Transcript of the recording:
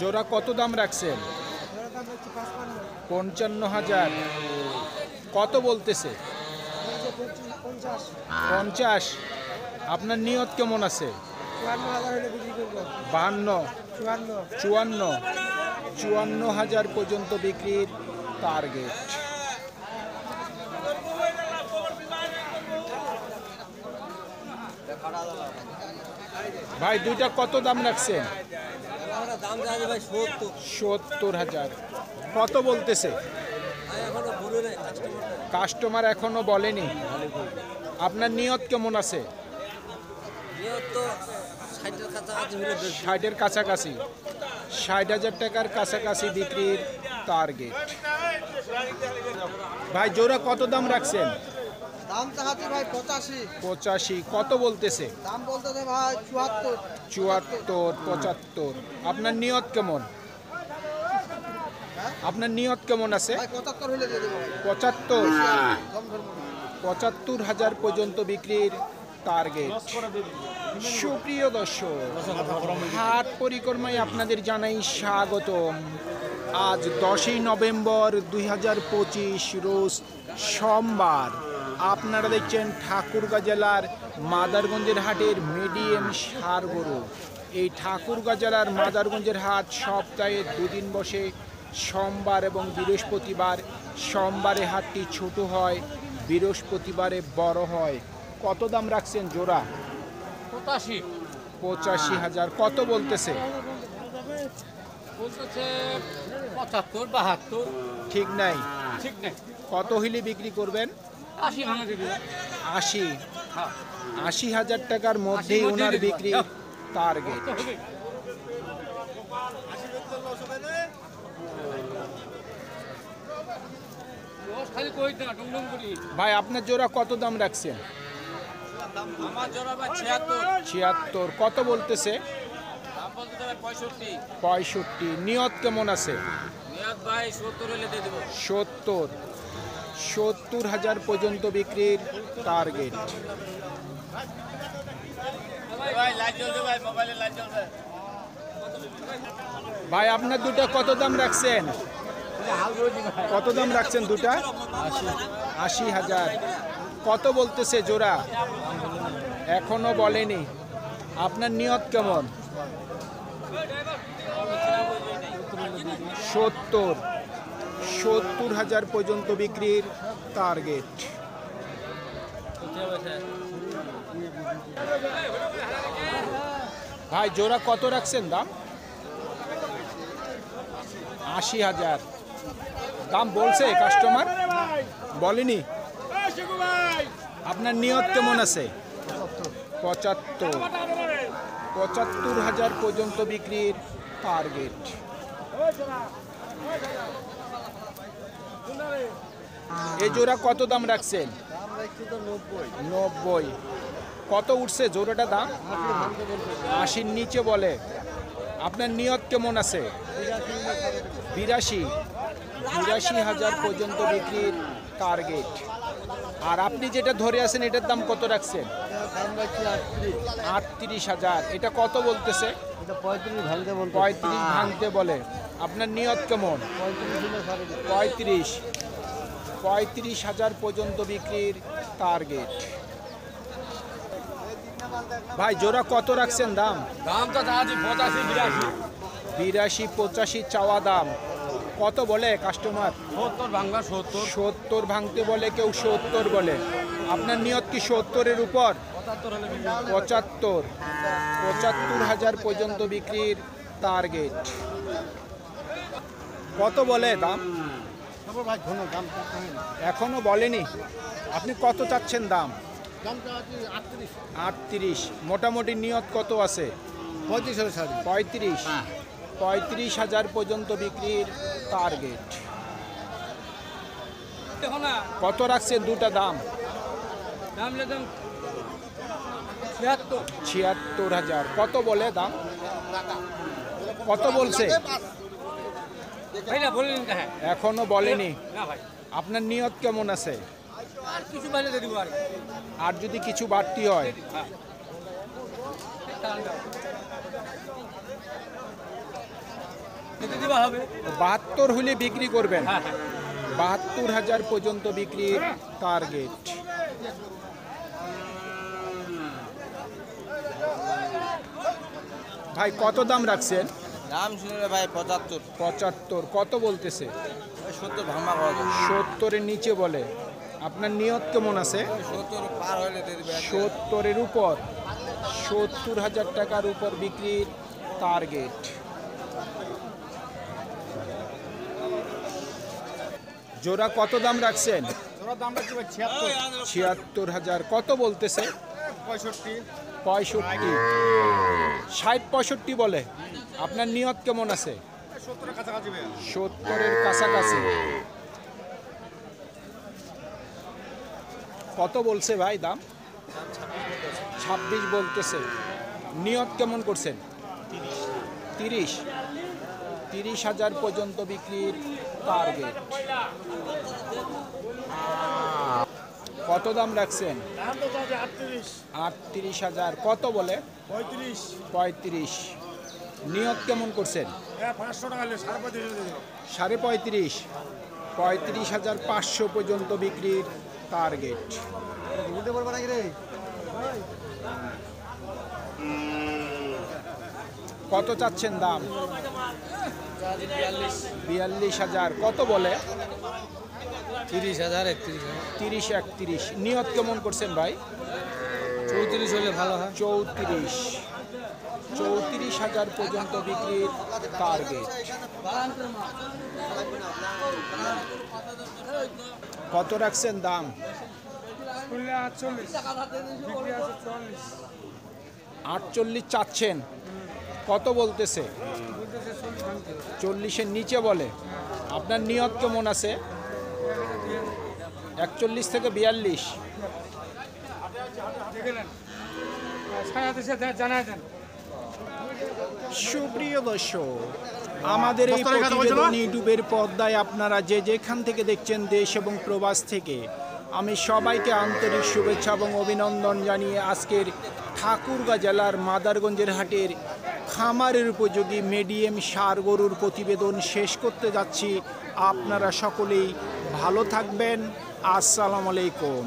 জোড়া কত দাম রাখছেন? 55,000। কত বলতেছে? 50। আপনার নিয়ত কেমন আছে? 52, 54, 54,000 পর্যন্ত বিক্রির টার্গেট। ভাই দুইটা কত দাম রাখছেন? 70,000। কত বলতেছে? কাস্টমার এখনো বলেনি। আপনার নিয়ত কেমন আছে? 60-এর কাছাকাছি, 60,000 টাকার কাছাকাছি বিক্রির টার্গেট। ভাই জোড়া কত দাম রাখছেন? দাম চাচ্ছি ভাই 85। কত বলতেছে? দাম বলতেছে ভাই 74। 75। আপনার নিয়ত কেমন? আপনার নিয়ত কেমন আছে? 75 হলে দিয়ে দেবো। 75,000 পর্যন্ত বিক্রির টার্গেট। সুপ্রিয় দর্শক, হাট পরিক্রমায় আপনাদের জানাই স্বাগতম। আজ 10ই নভেম্বর 2025 রোজ সোমবার। আপনারা দেখছেন ঠাকুরগাঁ জেলার মাদারগঞ্জের হাটের মিডিয়াম ষাঁড় গরু। এই ঠাকুরগাঁ জেলার মাদারগঞ্জের হাট সপ্তাহে দুদিন বসে, সোমবার এবং বৃহস্পতিবার। সোমবারে হাটটি ছোট হয়, বৃহস্পতিবারে বড় হয়। কত দাম রাখছেন জোড়া? 85,000। কত বলতেছে? 75-72। ঠিক নাই। ঠিক নেই। কত হইলে বিক্রি করবেন? 80। 80,000 টাকার মধ্যেই ওনার বিক্রি টার্গেট। ভাই আপনার জোড়া কত দাম রাখছেন? আমার জোড়া ভাই 76। কত বলতেছে? 65। নিয়ত কেমন আছে? ভাই 70 হলে দিয়ে দেবো। 70,000 পর্যন্ত বিক্রির টার্গেট। ভাই আপনার দুটা কত দাম রাখছেন? কত দাম রাখছেন দুটা? 80,000। কত বলতেছে জোড়া? এখনো বলেনি। আপনার নিয়ত কেমন? 70,000 পর্যন্ত বিক্রির টার্গেট। ভাই জোড়া কত রাখছেন দাম? 80,000। দাম বলছে কাস্টমার? বলেনি। আপনার নিয়ত কেমন আছে? 75,000 পর্যন্ত বিক্রির টার্গেট। এই জোড়া কত দাম রাখছেন? 90। কত উঠছে জোড়াটা দাম? 80-র নিচে বলে। আপনার নিয়ত কেমন আছে? 82,000 পর্যন্ত বিক্রির টার্গেট। আর আপনি যেটা ধরে আছেন এটার দাম কত রাখছেন? 38,000। এটা কত বলতেছে? 35 ভাঙতে বলে। আপনার নিয়ত কেমন? 35,000 পর্যন্ত বিক্রির টার্গেট। ভাই জোড়া কত রাখছেন দাম? দাম তো 82-85 চাওয়া দাম। কত বলে কাস্টমার? 70 ভাঙবা 70। 70 ভাঙতে বলে, কেউ 70 বলে। আপনার নিয়ত কি 70-এর উপর? 75,000 পর্যন্ত বিক্রির টার্গেট। কত বলে দাম? এখনো বলেনি। আপনি কত চাচ্ছেন দাম? 38। মোটামুটি নিয়ত কত আছে? 35,000 পর্যন্ত বিক্রির টার্গেট। কত রাখছেন দুটা দাম? 76,000। কত বলে দাম? কত বলছে? এখনো বলেনি। আপনার নিয়ত কেমন আছে? আর যদি কিছু বাড়তি হয়? দিতে দিবা হবে 72 হলে বিক্রি করবেন। হ্যাঁ 72,000 পর্যন্ত বিক্রির টার্গেট। ভাই কত দাম রাখছেন? দাম শুনে ভাই 75 75। কত বলতেছে? 70 ভাঙা পাওয়া যায় 70-এর নিচে বলে। আপনার নিয়ত কেমন আছে? 70 পার হলে দিয়ে দিবে 70-এর উপর, 70,000 টাকার উপর বিক্রির টার্গেট। জোড়া কত দাম রাখছেন? তোর দাম রাখছি ভাই 76 76,000। কত বলতেছে? 65 65। 60-65 বলে। আপনার নিয়ত কেমন আছে? 70 এর কাছাকাছি ভাই 70-এর কাছাকাছি। কত বলছে ভাই দাম? 26 বলতেছে। নিয়ত কেমন করছেন? 30,000 পর্যন্ত বিক্রির টার্গেট। কত দাম রাখছেন? দাম তো চাই 38 38,000। কত বলে? 35 35। নিয়ত কেমন করছেন? 500 টাকা হলে 35 দিয়ে দেব 35.5। 35,500 পর্যন্ত বিক্রির টার্গেট। উঠে পড়বা নাকি রে কত চাচ্ছেন দাম? 42,000। কত বলে? 30,000 31,000 30-31। নিয়ত কেমন করছেন ভাই? 34 হলে ভালো হয় 34,000 পর্যন্ত বিক্রির টার্গেট। কত রাখছেন দাম? 48 চাচ্ছেন। কত বলতেছে? 40-এর নিচে বলে। আপনার নিয়ত কেমন আছে? 41 থেকে 42। সুপ্রিয় দর্শক, আমাদের এই প্রতিবেদন ইউটিউবের পর্দায় আপনারা যে যেখান থেকে দেখছেন, দেশ এবং প্রবাস থেকে, আমি সবাইকে আন্তরিক শুভেচ্ছা এবং অভিনন্দন জানিয়ে আজকের ঠাকুরগাঁ জেলার মাদারগঞ্জের হাটের খামারের উপযোগী মিডিয়াম ষাঁড় গরুর প্রতিবেদন শেষ করতে যাচ্ছি। আপনারা সকলেই ভালো থাকবেন। আসসালামু আলাইকুম।